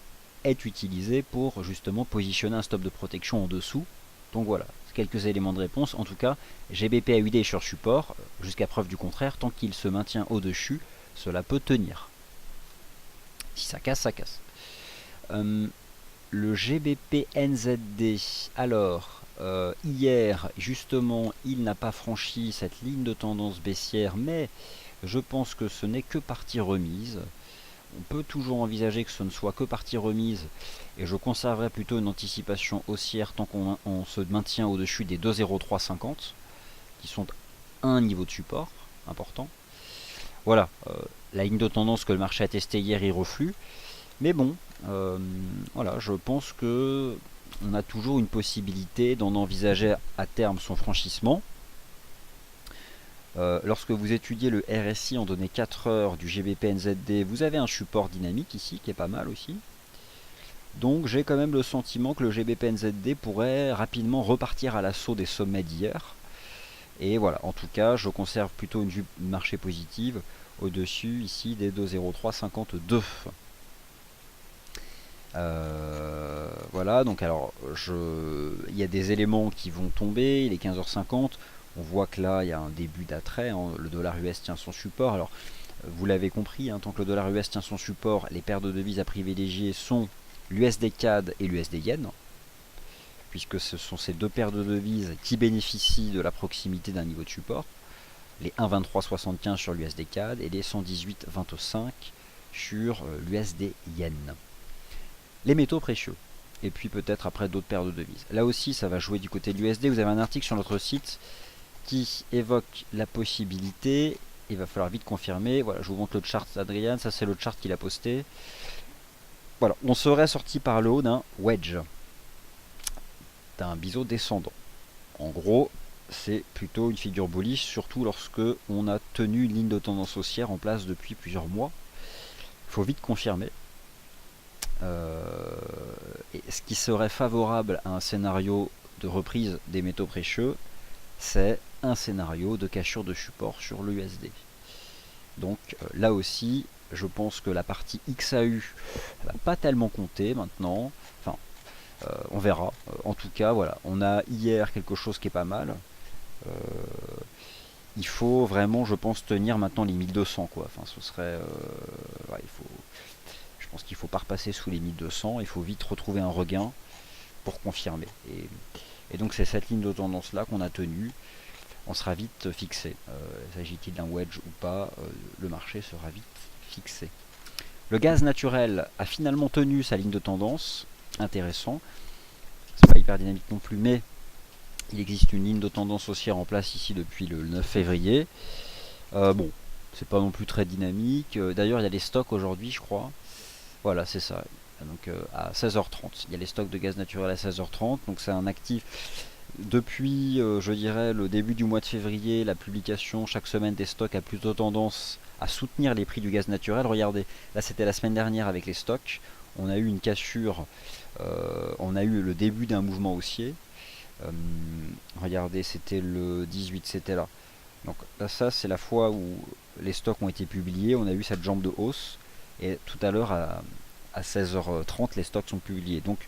S1: est utilisé pour justement positionner un stop de protection en dessous. Donc voilà, quelques éléments de réponse. En tout cas, GBP AUD est sur support, jusqu'à preuve du contraire, tant qu'il se maintient au-dessus, cela peut tenir. Si ça casse, ça casse. Le GBP NZD, alors, hier, justement, il n'a pas franchi cette ligne de tendance baissière, mais je pense que ce n'est que partie remise. On peut toujours envisager que ce ne soit que partie remise, et je conserverai plutôt une anticipation haussière tant qu'on se maintient au-dessus des 2,0350, qui sont un niveau de support important. Voilà, la ligne de tendance que le marché a testé hier, il reflue. Mais bon, voilà, je pense que on a toujours une possibilité d'en envisager à terme son franchissement. Lorsque vous étudiez le RSI en données 4 heures du GBP NZD, vous avez un support dynamique ici qui est pas mal aussi. Donc j'ai quand même le sentiment que le GBP NZD pourrait rapidement repartir à l'assaut des sommets d'hier. Et voilà, en tout cas, je conserve plutôt une vue marché positive au-dessus ici des 2,0352. Voilà, donc alors il y a des éléments qui vont tomber, il est 15h50. On voit que là, il y a un début d'attrait, hein, le dollar US tient son support. Alors, vous l'avez compris, hein, tant que le dollar US tient son support, les paires de devises à privilégier sont l'USD CAD et l'USD Yen, puisque ce sont ces deux paires de devises qui bénéficient de la proximité d'un niveau de support. Les 1,2375 sur l'USD CAD et les 118,25 sur l'USD Yen. Les métaux précieux. Et puis peut-être après d'autres paires de devises. Là aussi, ça va jouer du côté de l'USD. Vous avez un article sur notre site qui évoque la possibilité, il va falloir vite confirmer, voilà, je vous montre le chart d'Adrian, ça c'est le chart qu'il a posté. Voilà, on serait sorti par le haut d'un wedge, d'un biseau descendant. En gros, c'est plutôt une figure bullish, surtout lorsque on a tenu une ligne de tendance haussière en place depuis plusieurs mois. Il faut vite confirmer. Et ce qui serait favorable à un scénario de reprise des métaux précieux, c'est un scénario de cassure de support sur l'USD. Donc là aussi, je pense que la partie XAU va pas tellement compter maintenant. Enfin, on verra. En tout cas, voilà, on a hier quelque chose qui est pas mal. Il faut vraiment, je pense, tenir maintenant les 1200 quoi. Enfin, ce serait, ouais, je pense qu'il faut pas repasser sous les 1200. Il faut vite retrouver un regain pour confirmer. Et donc c'est cette ligne de tendance là qu'on a tenue. On sera vite fixé. S'agit-il d'un wedge ou pas, le marché sera vite fixé. Le gaz naturel a finalement tenu sa ligne de tendance. Intéressant. C'est pas hyper dynamique non plus, mais il existe une ligne de tendance haussière en place ici depuis le 9 février. Bon, c'est pas non plus très dynamique. D'ailleurs, il y a les stocks aujourd'hui, je crois. Voilà, c'est ça. Donc à 16h30. Il y a les stocks de gaz naturel à 16h30. Donc c'est un actif. Depuis, je dirais, le début du mois de février, la publication chaque semaine des stocks a plutôt tendance à soutenir les prix du gaz naturel. Regardez, là c'était la semaine dernière avec les stocks. On a eu une cassure, on a eu le début d'un mouvement haussier. Regardez, c'était le 18, c'était là. Donc là, ça c'est la fois où les stocks ont été publiés. On a eu cette jambe de hausse. Et tout à l'heure, à 16h30, les stocks sont publiés. Donc,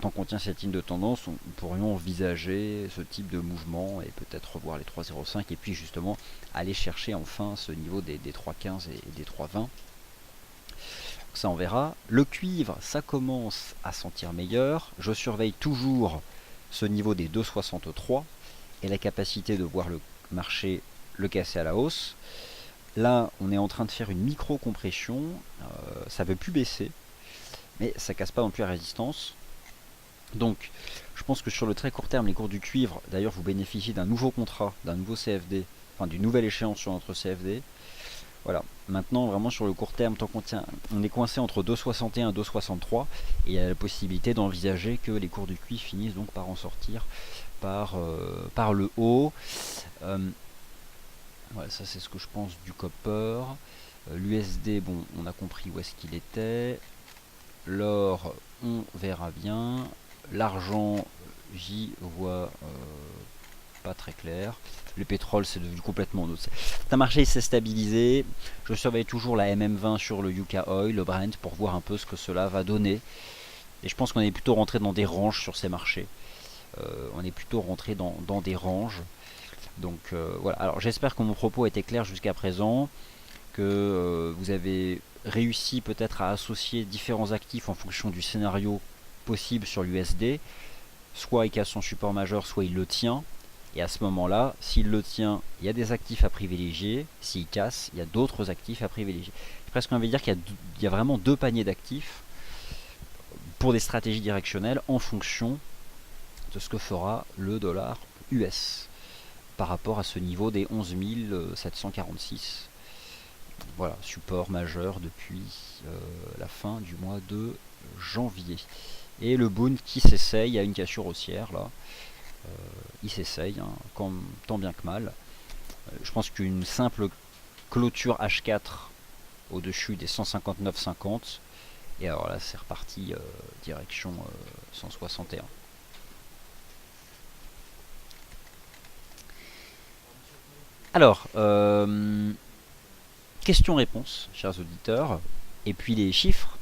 S1: tant qu'on tient cette ligne de tendance, on pourrions envisager ce type de mouvement et peut-être revoir les 3,05 et puis justement aller chercher enfin ce niveau des 3,15 et des 3,20. Ça on verra. Le cuivre, ça commence à sentir meilleur. Je surveille toujours ce niveau des 2,63 et la capacité de voir le marché le casser à la hausse. Là, on est en train de faire une micro-compression. Ça ne veut plus baisser, mais ça casse pas non plus la résistance. Donc, je pense que sur le très court terme, les cours du cuivre, d'ailleurs, vous bénéficiez d'un nouveau contrat, d'un nouveau CFD, enfin d'une nouvelle échéance sur notre CFD. Voilà. Maintenant, vraiment sur le court terme, tant on est coincé entre 2,61 et 2,63, et il y a la possibilité d'envisager que les cours du cuivre finissent donc par en sortir par le haut. Voilà, ça c'est ce que je pense du copper. L'USD, bon, on a compris où est-ce qu'il était. L'or, on verra bien. L'argent, j'y vois pas très clair. Le pétrole, c'est devenu complètement autre. C'est un marché qui s'est stabilisé. Je surveille toujours la MM20 sur le Yucca Oil, le Brent, pour voir un peu ce que cela va donner. Et je pense qu'on est plutôt rentré dans des ranges sur ces marchés. On est plutôt rentré dans des ranges. Donc voilà. Alors j'espère que mon propos a été clair jusqu'à présent, que vous avez réussi peut-être à associer différents actifs en fonction du scénario possible sur l'USD. Soit il casse son support majeur, soit il le tient. Et à ce moment-là, s'il le tient, il y a des actifs à privilégier. S'il casse, il y a d'autres actifs à privilégier. J'ai presque envie de dire qu'il y a vraiment deux paniers d'actifs pour des stratégies directionnelles en fonction de ce que fera le dollar US par rapport à ce niveau des 11 746. Voilà, support majeur depuis la fin du mois de janvier. Et le Bund qui s'essaye à une cassure haussière là. Il s'essaye, hein, tant bien que mal. Je pense qu'une simple clôture H4 au-dessus des 159,50 et alors là c'est reparti direction 161. Alors, questions-réponses, chers auditeurs, et puis les chiffres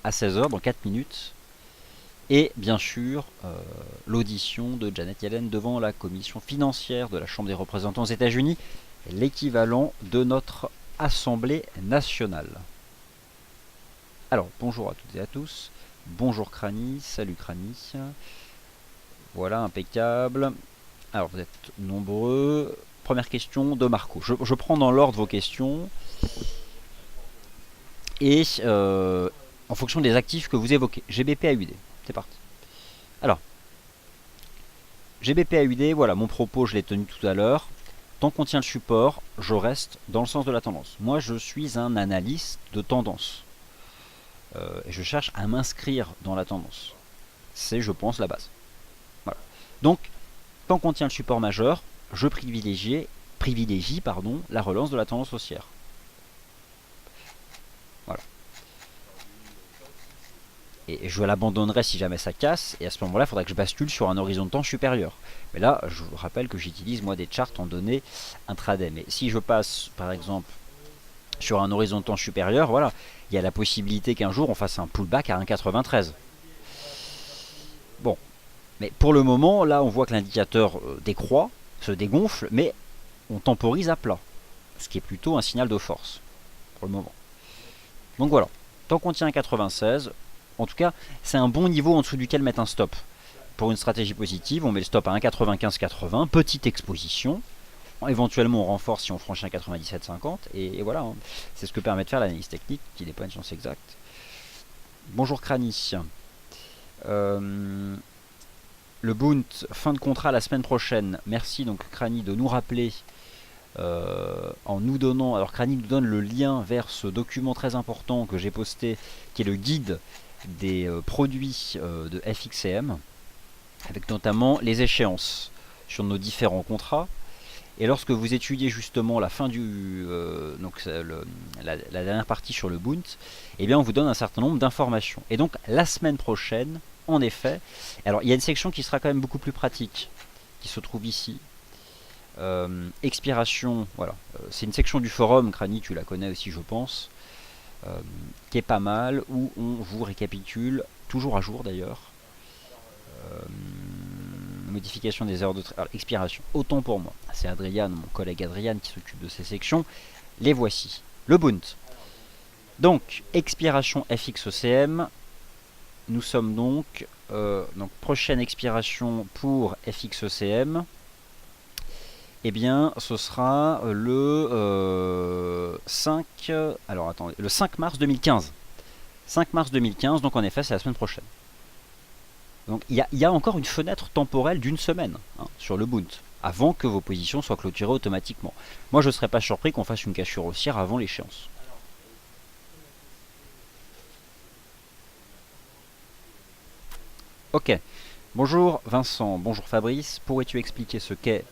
S1: à 16h dans 4 minutes. Et bien sûr, l'audition de Janet Yellen devant la commission financière de la Chambre des représentants aux États-Unis, l'équivalent de notre Assemblée nationale. Alors, bonjour à toutes et à tous. Bonjour Crani, salut Crani. Voilà, impeccable. Alors, vous êtes nombreux. Première question de Marco. Je prends dans l'ordre vos questions. Et en fonction des actifs que vous évoquez. GBP AUD. C'est parti. Alors, GBP AUD, voilà, mon propos, je l'ai tenu tout à l'heure. Tant qu'on tient le support, je reste dans le sens de la tendance. Moi, je suis un analyste de tendance. Et je cherche à m'inscrire dans la tendance. C'est, je pense, la base. Voilà. Donc, tant qu'on tient le support majeur, je privilégie la relance de la tendance haussière. Voilà. Et je l'abandonnerai si jamais ça casse, et à ce moment-là, il faudra que je bascule sur un horizon de temps supérieur. Mais là, je vous rappelle que j'utilise moi des charts en données intraday. Mais si je passe, par exemple, sur un horizon de temps supérieur, voilà, il y a la possibilité qu'un jour on fasse un pullback à 1,93. Bon, mais pour le moment, là, on voit que l'indicateur décroît, se dégonfle, mais on temporise à plat, ce qui est plutôt un signal de force pour le moment. Donc voilà, tant qu'on tient à 96, en tout cas, c'est un bon niveau en dessous duquel mettre un stop. Pour une stratégie positive, on met le stop à 1,9580, petite exposition. Éventuellement, on renforce si on franchit un 97,50. Et voilà, hein. C'est ce que permet de faire l'analyse technique, qui n'est pas une science exacte. Bonjour Crani. Le Bund, fin de contrat la semaine prochaine. Merci donc Crani de nous rappeler en nous donnant... Alors Crani nous donne le lien vers ce document très important que j'ai posté, qui est le guide des produits de FXCM, avec notamment les échéances sur nos différents contrats. Et lorsque vous étudiez justement la fin du la dernière partie sur le Bund, eh bien on vous donne un certain nombre d'informations. Et donc la semaine prochaine, en effet, alors il y a une section qui sera quand même beaucoup plus pratique, qui se trouve ici. Expiration, voilà, c'est une section du forum, Crani, tu la connais aussi je pense, qui est pas mal, où on vous récapitule, toujours à jour d'ailleurs, modification des heures de expiration, autant pour moi. C'est Adrian, mon collègue Adrian qui s'occupe de ces sections. Les voici. Le Bund. Donc, expiration FXECM. Nous sommes donc prochaine expiration pour FXECM. Eh bien, ce sera le 5. Alors attendez, le 5 mars 2015. 5 mars 2015, donc en effet, c'est la semaine prochaine. Donc il y a encore une fenêtre temporelle d'une semaine sur le Bund, avant que vos positions soient clôturées automatiquement. Moi je ne serais pas surpris qu'on fasse une cassure haussière avant l'échéance. Ok, bonjour Vincent, bonjour Fabrice, pourrais-tu expliquer ce qu'est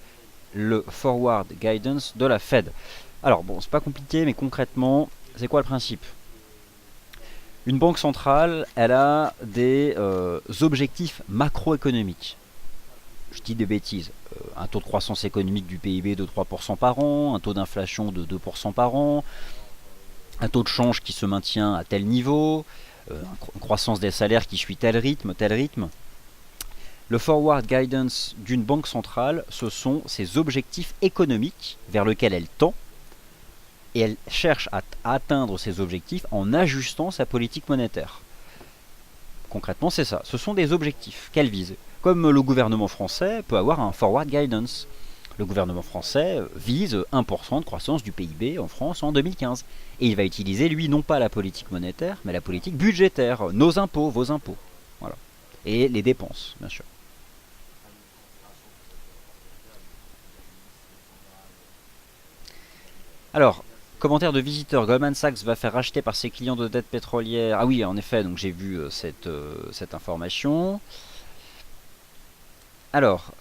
S1: le Forward Guidance de la Fed? Alors bon, c'est pas compliqué, mais concrètement, c'est quoi le principe? Une banque centrale, elle a des objectifs macroéconomiques. Je dis des bêtises. Un taux de croissance économique du PIB de 3% par an, un taux d'inflation de 2% par an, un taux de change qui se maintient à tel niveau, une croissance des salaires qui suit tel rythme, tel rythme. Le forward guidance d'une banque centrale, ce sont ses objectifs économiques vers lesquels elle tend, et elle cherche à atteindre ses objectifs en ajustant sa politique monétaire. Concrètement, c'est ça. Ce sont des objectifs qu'elle vise. Comme le gouvernement français peut avoir un forward guidance. Le gouvernement français vise 1% de croissance du PIB en France en 2015. Et il va utiliser, lui, non pas la politique monétaire, mais la politique budgétaire. Nos impôts, vos impôts. Voilà. Et les dépenses, bien sûr. Alors, commentaire de visiteur, Goldman Sachs va faire racheter par ses clients de dette pétrolière. Ah oui, en effet, donc j'ai vu cette information. Alors,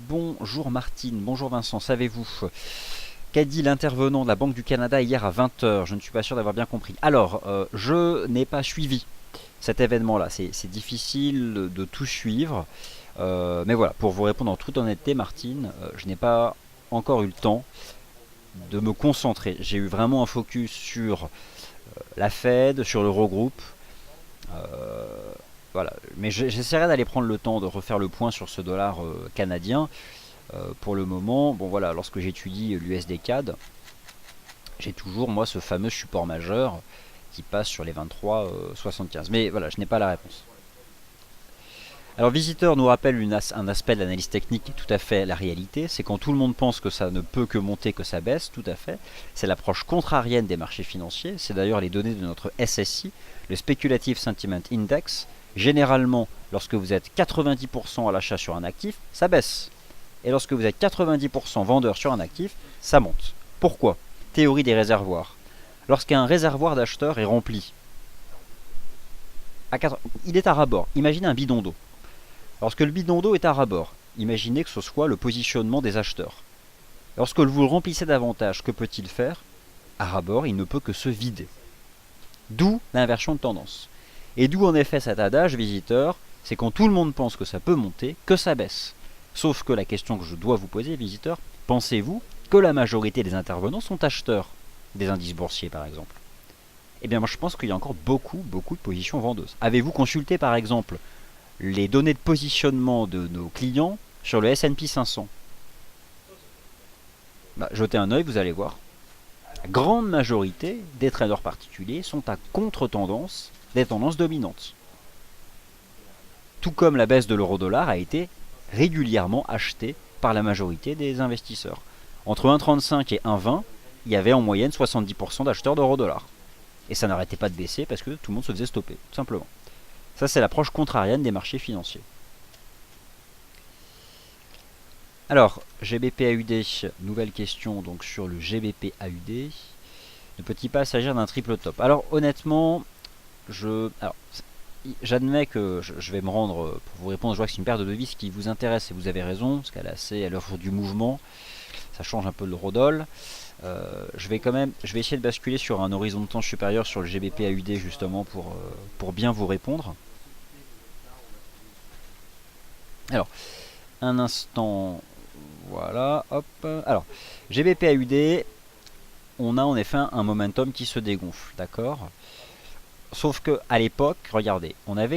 S1: bonjour Martine, bonjour Vincent, savez-vous qu'a dit l'intervenant de la Banque du Canada hier à 20 h? Je ne suis pas sûr d'avoir bien compris. Alors, je n'ai pas suivi cet événement-là, c'est difficile de tout suivre. Mais voilà, pour vous répondre en toute honnêteté, Martine, je n'ai pas encore eu le temps de me concentrer. J'ai eu vraiment un focus sur la Fed, sur l'Eurogroupe. Voilà. Mais j'essaierai d'aller prendre le temps de refaire le point sur ce dollar canadien. Pour le moment, bon voilà, lorsque j'étudie l'USD CAD, j'ai toujours moi ce fameux support majeur qui passe sur les 23,75. Mais voilà, je n'ai pas la réponse. Alors Visiteur nous rappelle un aspect de l'analyse technique qui est tout à fait la réalité, c'est quand tout le monde pense que ça ne peut que monter, que ça baisse, tout à fait. C'est l'approche contrarienne des marchés financiers, c'est d'ailleurs les données de notre SSI, le Speculative Sentiment Index. Généralement, lorsque vous êtes 90% à l'achat sur un actif, ça baisse. Et lorsque vous êtes 90% vendeur sur un actif, ça monte. Pourquoi? Théorie des réservoirs. Lorsqu'un réservoir d'acheteurs est rempli, il est à ras-bord. Imaginez un bidon d'eau. Lorsque le bidon d'eau est à ras-bord, imaginez que ce soit le positionnement des acheteurs. Lorsque vous le remplissez davantage, que peut-il faire? À ras-bord, il ne peut que se vider. D'où l'inversion de tendance. Et d'où en effet cet adage visiteur, c'est quand tout le monde pense que ça peut monter, que ça baisse. Sauf que la question que je dois vous poser, visiteur, pensez-vous que la majorité des intervenants sont acheteurs des indices boursiers par exemple? Eh bien moi je pense qu'il y a encore beaucoup de positions vendeuses. Avez-vous consulté par exemple les données de positionnement de nos clients sur le S&P 500? Jetez un œil, vous allez voir. La grande majorité des traders particuliers sont à contre-tendance des tendances dominantes. Tout comme la baisse de l'euro-dollar a été régulièrement achetée par la majorité des investisseurs. Entre 1,35 et 1,20, il y avait en moyenne 70% d'acheteurs d'euro-dollar. Et ça n'arrêtait pas de baisser parce que tout le monde se faisait stopper, tout simplement. Ça, c'est l'approche contrarienne des marchés financiers. Alors, GBP-AUD, nouvelle question donc sur le GBP-AUD. Ne peut-il pas s'agir d'un triple top? Alors, honnêtement, j'admets que je vais me rendre pour vous répondre. Je vois que c'est une paire de devises qui vous intéresse et vous avez raison, parce qu'elle est assez à l'œuvre du mouvement. Ça change un peu de l'eurodoll. Je vais essayer de basculer sur un horizon de temps supérieur sur le GBP-AUD justement pour bien vous répondre. Alors, un instant, voilà, hop. Alors, GBP-AUD, on a en effet un momentum qui se dégonfle, d'accord? Sauf que à l'époque, regardez,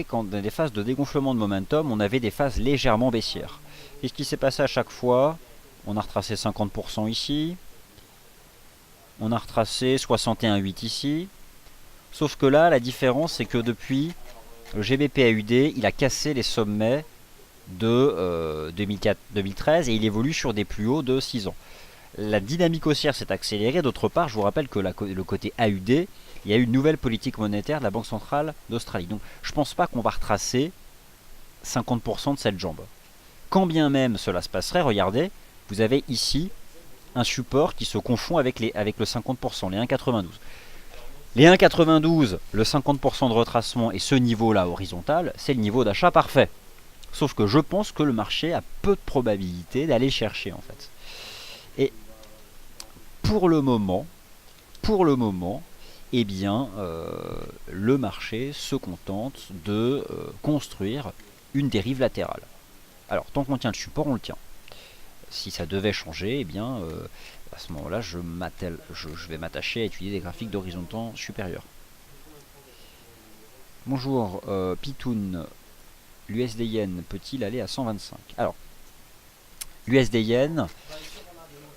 S1: quand dans des phases de dégonflement de momentum, on avait des phases légèrement baissières. Qu'est-ce qui s'est passé à chaque fois? On a retracé 50% ici. On a retracé 61,8 ici. Sauf que là, la différence, c'est que depuis, le GBP-AUD, il a cassé les sommets de 2013 et il évolue sur des plus hauts de 6 ans. La dynamique haussière s'est accélérée. D'autre part, je vous rappelle que le côté AUD, il y a eu une nouvelle politique monétaire de la Banque centrale d'Australie. Donc je ne pense pas qu'on va retracer 50% de cette jambe. Quand bien même cela se passerait, regardez, vous avez ici un support qui se confond avec le 50%, les 1,92. Les 1,92, le 50% de retracement et ce niveau-là horizontal, c'est le niveau d'achat parfait. Sauf que je pense que le marché a peu de probabilité d'aller chercher en fait. Et pour le moment, eh bien, le marché se contente de construire une dérive latérale. Alors, tant qu'on tient le support, on le tient. Si ça devait changer, eh bien, à ce moment-là, je vais m'attacher à étudier des graphiques d'horizon de temps supérieur. Bonjour, Pitoun. L'USD Yen peut-il aller à 125? Alors, l'USD Yen,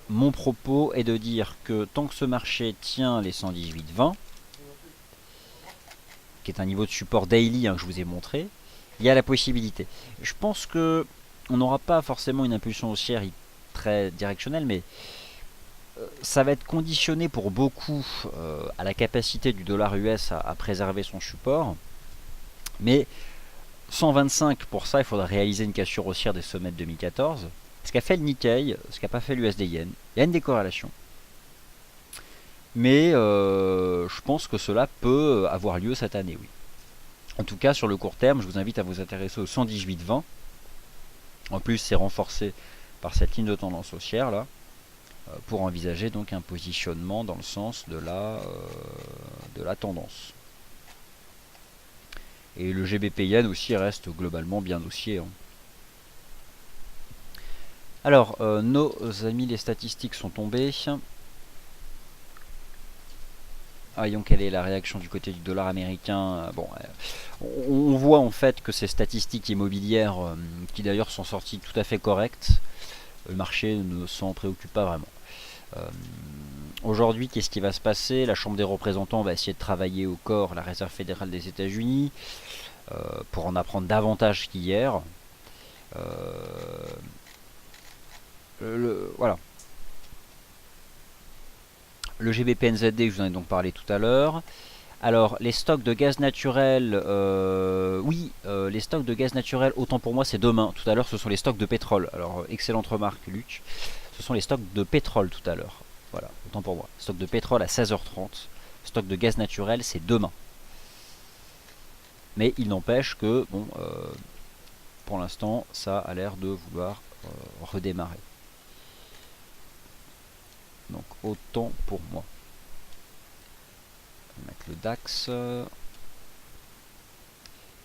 S1: mon propos est de dire que tant que ce marché tient les 118,20, qui est un niveau de support daily que je vous ai montré, il y a la possibilité. Je pense que on n'aura pas forcément une impulsion haussière très directionnelle, mais ça va être conditionné pour beaucoup à la capacité du dollar US à préserver son support. Mais 125, pour ça, il faudra réaliser une cassure haussière des sommets de 2014. Ce qu'a fait le Nikkei, ce qu'a pas fait l'USD Yen, il y a une décorrélation. Mais je pense que cela peut avoir lieu cette année, oui. En tout cas, sur le court terme, je vous invite à vous intéresser au 118,20. En plus, c'est renforcé par cette ligne de tendance haussière là, pour envisager donc un positionnement dans le sens de la tendance. Et le GBP Yen aussi reste globalement bien haussier. Alors, nos amis les statistiques sont tombés. Voyons quelle est la réaction du côté du dollar américain. Bon, on voit en fait que ces statistiques immobilières, qui d'ailleurs sont sorties tout à fait correctes, le marché ne s'en préoccupe pas vraiment. Aujourd'hui, qu'est-ce qui va se passer? La Chambre des représentants va essayer de travailler au corps la Réserve fédérale des États-Unis pour en apprendre davantage qu'hier. Voilà. Le GBP-NZD, je vous en ai donc parlé tout à l'heure. Alors, les stocks de gaz naturel, les stocks de gaz naturel, autant pour moi, c'est demain. Tout à l'heure, ce sont les stocks de pétrole. Alors, excellente remarque, Luc. Ce sont les stocks de pétrole tout à l'heure. Voilà, autant pour moi. Stock de pétrole à 16h30. Stock de gaz naturel, c'est demain. Mais il n'empêche que, bon, pour l'instant, ça a l'air de vouloir redémarrer. Donc, autant pour moi. On va mettre le DAX.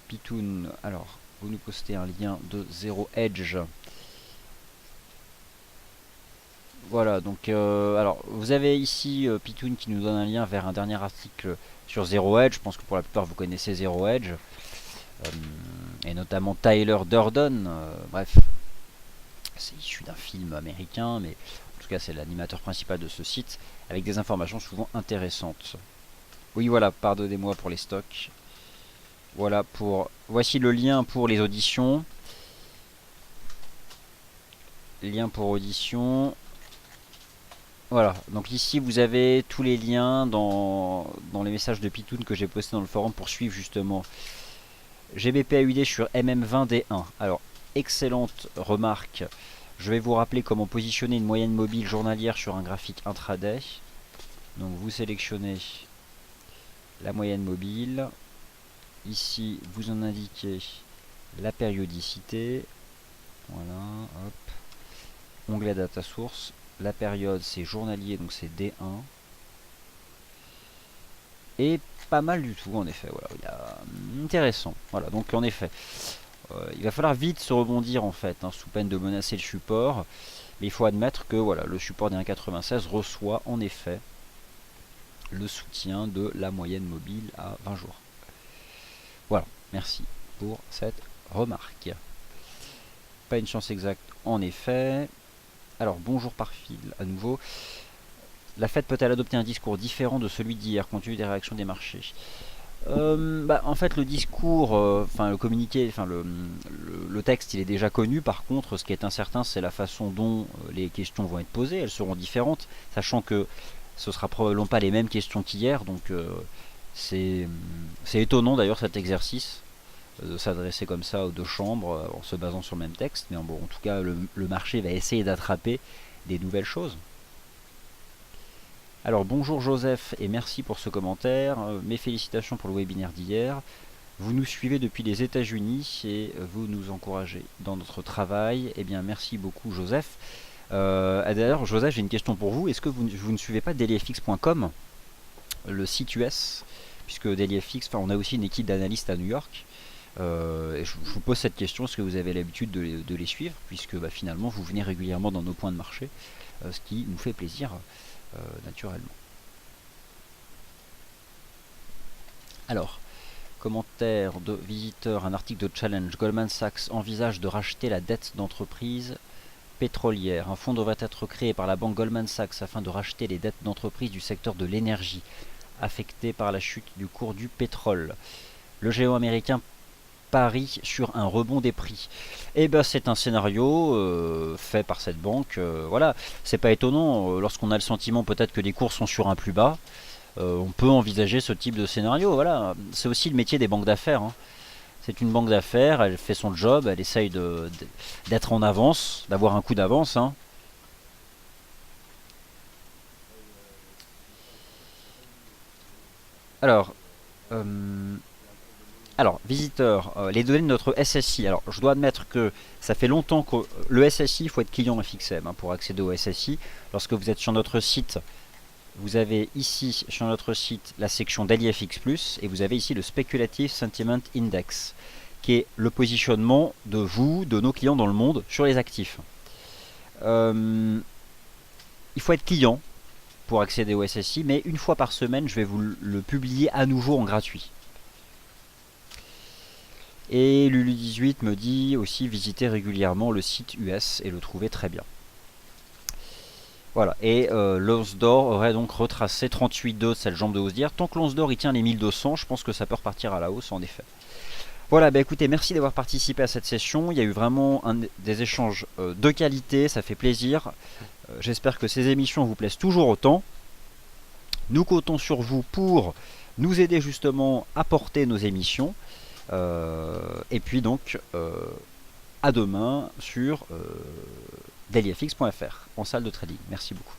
S1: Pitoun, alors, vous nous postez un lien de 0 Edge. Voilà, donc, alors, vous avez ici Pitoun qui nous donne un lien vers un dernier article sur Zero Edge. Je pense que pour la plupart, vous connaissez Zero Edge. Et notamment Tyler Durden. Bref, c'est issu d'un film américain, mais en tout cas, c'est l'animateur principal de ce site, avec des informations souvent intéressantes. Oui, voilà, pardonnez-moi pour les stocks. Voilà, voici le lien pour les auditions. Lien pour audition. Voilà, donc ici vous avez tous les liens dans les messages de Pitoun que j'ai postés dans le forum pour suivre justement GBP/AUD sur MM20D1. Alors, excellente remarque. Je vais vous rappeler comment positionner une moyenne mobile journalière sur un graphique intraday. Donc vous sélectionnez la moyenne mobile. Ici, vous en indiquez la périodicité. Voilà, hop. Onglet data source. La période, c'est journalier, donc c'est D1. Et pas mal du tout, en effet. Voilà, il y a... Intéressant. Voilà, donc en effet, il va falloir vite se rebondir, en fait, hein, sous peine de menacer le support. Mais il faut admettre que voilà, le support des 1,96 reçoit, en effet, le soutien de la moyenne mobile à 20 jours. Voilà, merci pour cette remarque. Pas une chance exacte, en effet. Alors, bonjour par fil, à nouveau. La Fed peut-elle adopter un discours différent de celui d'hier, compte tenu des réactions des marchés? En fait, le discours, le communiqué, le texte, il est déjà connu. Par contre, ce qui est incertain, c'est la façon dont les questions vont être posées. Elles seront différentes, sachant que ce sera probablement pas les mêmes questions qu'hier. Donc, c'est étonnant d'ailleurs cet exercice de s'adresser comme ça aux deux chambres en se basant sur le même texte. Mais bon, en tout cas, le marché va essayer d'attraper des nouvelles choses. Alors bonjour Joseph et merci pour ce commentaire. Mes félicitations pour le webinaire d'hier. Vous nous suivez depuis les États-Unis et vous nous encouragez dans notre travail. Eh bien merci beaucoup Joseph. D'ailleurs Joseph, j'ai une question pour vous. Est-ce que vous ne suivez pas dailyfx.com, le site US, puisque dailyfx, on a aussi une équipe d'analystes à New York. Et je vous pose cette question, est-ce que vous avez l'habitude de les suivre, puisque finalement vous venez régulièrement dans nos points de marché, ce qui nous fait plaisir naturellement. Alors, commentaire de visiteur, un article de Challenge. Goldman Sachs envisage de racheter la dette d'entreprise pétrolière. Un fonds devrait être créé par la banque Goldman Sachs afin de racheter les dettes d'entreprises du secteur de l'énergie affectées par la chute du cours du pétrole. Le géant américain parie sur un rebond des prix. Et ben c'est un scénario fait par cette banque. Voilà, c'est pas étonnant. Lorsqu'on a le sentiment peut-être que les cours sont sur un plus bas, on peut envisager ce type de scénario. Voilà, c'est aussi le métier des banques d'affaires. Hein. C'est une banque d'affaires, elle fait son job, elle essaye d'être en avance, d'avoir un coup d'avance. Hein. Alors, visiteur, les données de notre SSI. Alors, je dois admettre que ça fait longtemps que le SSI, il faut être client FXM hein, pour accéder au SSI. Lorsque vous êtes sur notre site, vous avez ici, sur notre site, la section DailyFX+, et vous avez ici le Speculative Sentiment Index, qui est le positionnement de vous, de nos clients dans le monde, sur les actifs. Il faut être client pour accéder au SSI, mais une fois par semaine, je vais vous le publier à nouveau en gratuit. Et Lulu18 me dit aussi visiter régulièrement le site US et le trouver très bien. Voilà, et l'once d'or aurait donc retracé 38,2, cette jambe de hausse d'hier. Tant que l'once d'or il tient les 1200, je pense que ça peut repartir à la hausse en effet. Voilà, bah écoutez, merci d'avoir participé à cette session. Il y a eu vraiment des échanges de qualité, ça fait plaisir. J'espère que ces émissions vous plaisent toujours autant. Nous comptons sur vous pour nous aider justement à porter nos émissions. Et puis donc à demain sur dailyfx.fr en salle de trading. Merci beaucoup.